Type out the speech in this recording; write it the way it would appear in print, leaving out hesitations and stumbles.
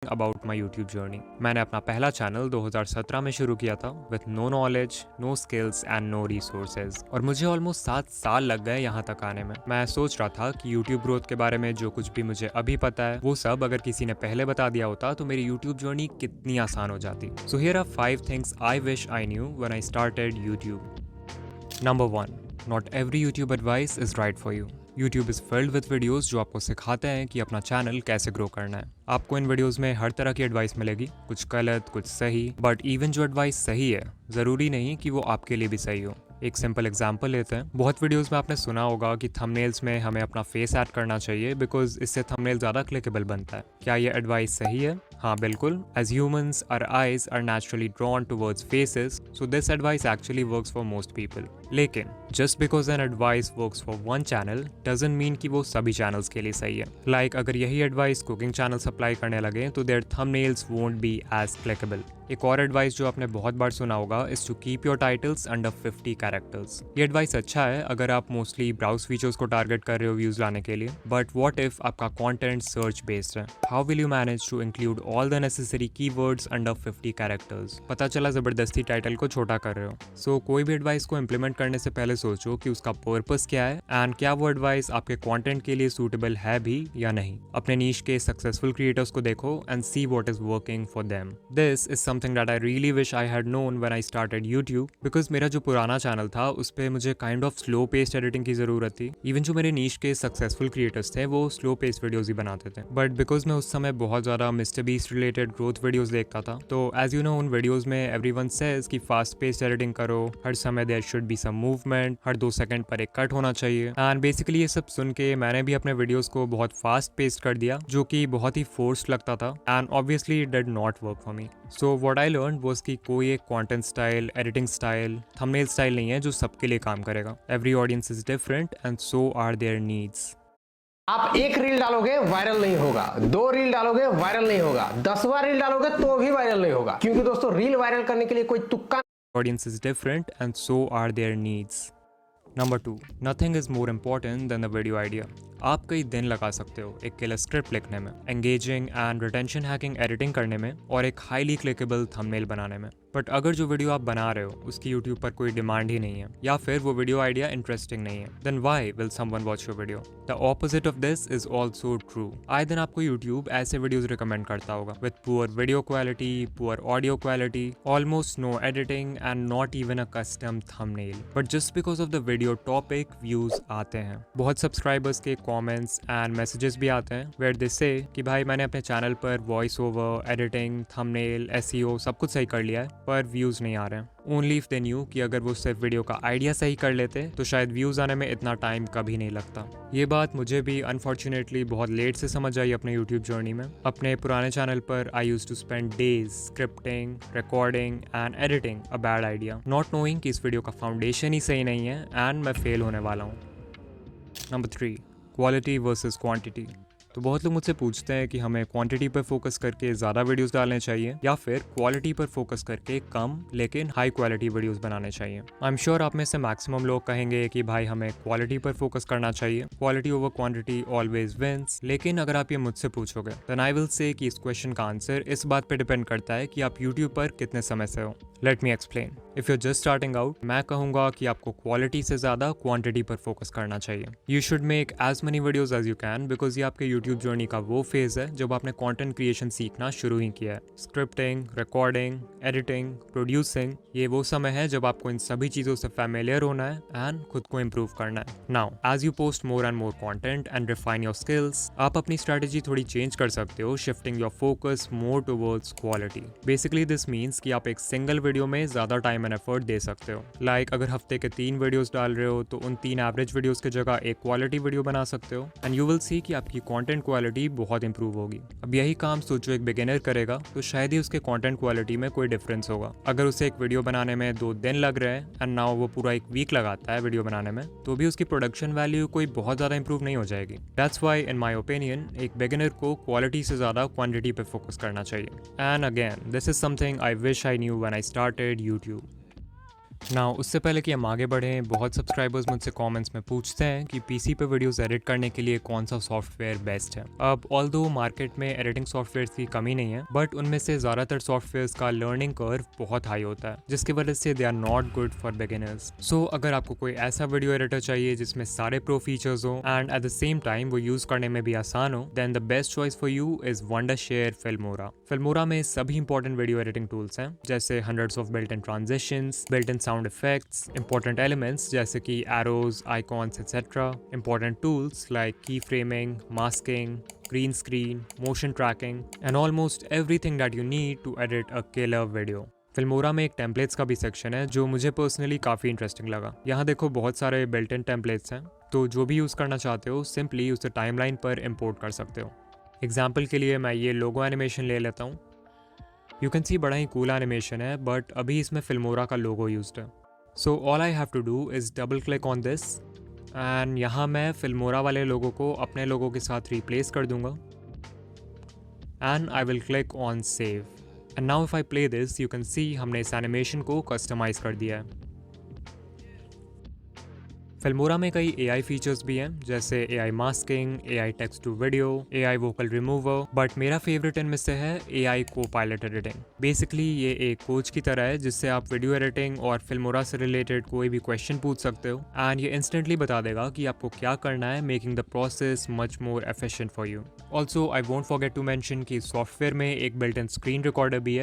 About my YouTube journey. मैंने अपना पहला चैनल 2017 में शुरू किया था with no knowledge, no skills and no resources, और मुझे ऑलमोस्ट 7 साल लग गए यहाँ तक आने में। मैं सोच रहा था कि यूट्यूब ग्रोथ के बारे में जो कुछ भी मुझे अभी पता है वो सब अगर किसी ने पहले बता दिया होता तो मेरी यूट्यूब जर्नी कितनी आसान हो जाती। So here are 5 things I wish I knew when I started YouTube. Number 1, not every YouTube advice is right for you. YouTube is filled with videos जो आपको सिखाते हैं कि अपना चैनल कैसे ग्रो करना है। आपको इन वीडियोस में हर तरह की एडवाइस मिलेगी, कुछ गलत, कुछ सही, बट इवन जो एडवाइस सही है ज़रूरी नहीं कि वो आपके लिए भी सही हो। एक सिंपल एग्जांपल लेते हैं। बहुत वीडियोस में आपने सुना होगा कि थंबनेल्स में हमें अपना फेस ऐड करना चाहिए बिकॉज इससे थंबनेल ज़्यादा क्लिकेबल बनता है। क्या ये एडवाइस सही है? हाँ, बिल्कुल। As humans our eyes are naturally drawn towards faces, so this advice actually works for most people. लेकिन just because an advice works for one channel doesn't mean कि वो सभी चैनल्स के लिए सही है। लाइक अगर यही एडवाइस कुकिंग चैनल अप्लाई करने लगे तो their thumbnails won't be as clickable. एक और एडवाइस जो आपने बहुत बार सुना होगा is to keep your titles under 50 characters. ये एडवाइस अच्छा है अगर आप मोस्टली ब्राउज फीचर्स को टारगेट कर रहे हो व्यूज लाने के लिए, बट व्हाट इफ आपका कंटेंट सर्च बेस्ड है? How will you manage to include all the necessary keywords under 50 characters? पता चला जबरदस्ती टाइटल को छोटा कर रहे हो। सो कोई भी एडवाइस को इम्प्लीमेंट करने से पहले सोचो कि उसका पर्पस क्या है एंड क्या वो एडवाइस आपके कंटेंट के लिए सूटेबल है भी या नहीं। अपने नीश के सक्सेसफुल क्रिएटर्स को देखो and see what is working for them. This is something that I really wish I had known when I started YouTube, because मेरा जो पुराना चैनल था उस पर मुझे kind of slow paced editing की जरूरत थी। इवन जो मेरे नीश के सक्सेसफुल क्रिएटर्स थे वो स्लो पेस्ड वीडियोस ही बनाते थे, बट बिकॉज मैं उस समय बहुत ज्यादा Mr Beast related growth videos देखता था, तो एज यू नो उन वीडियोस में एवरीवन सेज कि फास्ट पेस्ड एडिटिंग करो, हर समय there should be some movement, हर 2 सेकंड पर एक कट होना चाहिए। एंड बेसिकली ये सब सुन के मैंने भी अपने वीडियोस को बहुत फास्ट पेस्ट कर दिया जो कि बहुत ही फोर्स्ड लगता था and obviously it did not work for me. So what I learn was कि कोई एक content style, editing style, thumbnail style नहीं है जो सबके लिए काम करेगा। Every audience is different and so are their needs. आप एक रील डालोगे वायरल नहीं होगा, 2 रील डालोगे वायरल नहीं होगा, 10वां रील डालोगे तो भी वायरल नहीं होगा, क्योंकि दोस्तों रील वायरल करने के लिए कोई तुक्का Audience is different and so are their needs. Number 2, nothing is more important than the video idea. आप कई दिन लगा सकते हो एक किलर स्क्रिप्ट लिखने में, engaging and retention hacking editing करने में और एक हाईली क्लिकेबल थंबनेल बनाने में, बट अगर जो वीडियो आप बना रहे हो उसकी यूट्यूब पर कोई डिमांड ही नहीं है या फिर वो वीडियो आइडिया इंटरेस्टिंग नहीं है, then why will someone watch your video? The opposite of this is also true. आए दिन आपको यूट्यूब ऐसे वीडियोज रिकमेंड करता होगा with poor video quality, poor audio quality, almost no editing and not even a custom thumbnail, but just because of the video topic views आते हैं। बहुत subscribers के कमेंट्स एंड मैसेजेस भी आते हैं वेयर दे से कि भाई मैंने अपने चैनल पर voice over, editing, thumbnail, SEO सब कुछ सही कर लिया है पर व्यूज नहीं आ रहे हैं। ओनली इफ दे न्यू कि अगर वो सिर्फ वीडियो का आइडिया सही कर लेते तो शायद व्यूज आने में इतना टाइम कभी नहीं लगता। ये बात मुझे भी अनफॉर्चुनेटली बहुत लेट से समझ आई अपने यूट्यूब jर्नी में। अपने पुराने चैनल पर I used to spend days scripting, recording and editing a bad idea, not knowing कि इस वीडियो का फाउंडेशन ही सही नहीं है एंड मैं फेल होने वाला हूँ। Number 3, quality versus quantity. तो बहुत लोग मुझसे पूछते हैं कि हमें क्वांटिटी पर फोकस करके ज़्यादा वीडियोस डालने चाहिए या फिर क्वालिटी पर फोकस करके कम लेकिन हाई क्वालिटी वीडियोस बनाने चाहिए। आई एम श्योर आप में से मैक्सिमम लोग कहेंगे कि भाई हमें क्वालिटी पर फोकस करना चाहिए, quality over quantity always wins. लेकिन अगर आप ये मुझसे पूछोगे देन आई विल से कि इस क्वेश्चन का आंसर इस बात पर डिपेंड करता है कि आप यूट्यूब पर कितने समय से हो। Let me explain. If you just starting out, मैं कहूंगा कि आपको क्वालिटी से ज्यादा क्वांटिटी पर फोकस करना चाहिए। You should make as many videos as you can because ये आपके यूट्यूब जर्नी का वो फेज है जब आपने कंटेंट क्रिएशन सीखना शुरू ही किया है। स्क्रिप्टिंग, रिकॉर्डिंग, एडिटिंग, प्रोड्यूसिंग, ये वो समय है जब आपको इन सभी चीजों से फैमिलियर होना है एंड खुद को इम्प्रूव करना है। Now as you post more and more content and refine your skills, आप अपनी स्ट्रेटेजी थोड़ी चेंज कर सकते हो, shifting your focus more towards quality. Basically this means कि आप एक सिंगल वीडियो में ज्यादा टाइम एंड एफर्ट दे सकते हो। लाइक अगर हफ्ते के 3 वीडियोस डाल रहे हो तो उन 3 एवरेज वीडियोस की जगह एक क्वालिटी वीडियो बना सकते हो एंड यू विल सी कि आपकी कंटेंट क्वालिटी बहुत इंप्रूव होगी। अब यही काम सोचो एक बिगिनर करेगा तो शायद ही उसके कंटेंट क्वालिटी में कोई डिफरेंस होगा। अगर उसे एक वीडियो बनाने में 2 दिन लग रहे हैं एंड नाउ वो पूरा 1 वीक लगाता है वीडियो बनाने में, तो भी उसकी प्रोडक्शन वैल्यू कोई बहुत ज्यादा इंप्रूव नहीं हो जाएगी। That's why in my opinion एक बिगिनर को क्वालिटी से ज्यादा क्वांटिटी पे फोकस करना चाहिए। And again this is something I wish I knew when I started YouTube. Now उससे पहले कि हम आगे बढ़ें, बहुत सब्सक्राइबर्स मुझसे कमेंट्स में पूछते हैं कि पीसी पे वीडियोस एडिट करने के लिए कौन सा सॉफ्टवेयर बेस्ट है। अब ऑल्दो मार्केट में एडिटिंग सॉफ्टवेयर्स की कमी नहीं है, बट उनमें से ज़्यादातर सॉफ्टवेयर्स का लर्निंग कर्व बहुत हाई होता है, जिसकी वजह से they are not good for beginners. So अगर आपको कोई ऐसा वीडियो एडिटर चाहिए जिसमें सारे प्रो फीचर्स हो and at the same time वो यूज़ करने में भी आसान हो, then the best choice for you is Wondershare Filmora. Filmora में सभी इंपॉर्टेंट वीडियो एडिटिंग टूल्स हैं, जैसे hundreds of built in transitions, built in sound effects, important elements जैसे कि arrows, icons, etc. Important tools like keyframing, masking, green screen, motion tracking, and almost everything that you need to edit a killer video. Filmora में एक templates का भी section है जो मुझे personally काफ़ी इंटरेस्टिंग लगा। यहाँ देखो बहुत सारे बिल्ट इन टेम्पलेट्स हैं, तो जो भी यूज़ करना चाहते हो सिंपली उसे टाइमलाइन पर इम्पोर्ट कर सकते हो। एग्जाम्पल के लिए मैं ये लोगो एनिमेशन ले लेता हूँ। यू कैन सी बड़ा ही कूल एनिमेशन है, बट अभी इसमें फिल्मोरा का लोगो यूज्ड है। So all I have to do is double click on this and यहाँ मैं फिल्मोरा वाले लोगों को अपने लोगों के साथ रिप्लेस कर दूंगा and I will click on save and now if I play this you can see हमने इस एनिमेशन को कस्टमाइज कर दिया है। फिल्मोरा में कई AI फीचर्स भी हैं, जैसे AI masking, AI text to video, AI vocal remover, but मेरा फेवरेट इनमें से है AI को पायलट एडिटिंग। बेसिकली ये एक कोच की तरह है जिससे आप वीडियो एडिटिंग और फिल्मोरा से रिलेटेड कोई भी क्वेश्चन पूछ सकते हो एंड ये इंस्टेंटली बता देगा कि आपको क्या करना है, making the process much more efficient for you. Also I won't forget to mention कि सॉफ्टवेयर में एक बिल्ट इन स्क्रीन रिकॉर्डर भी है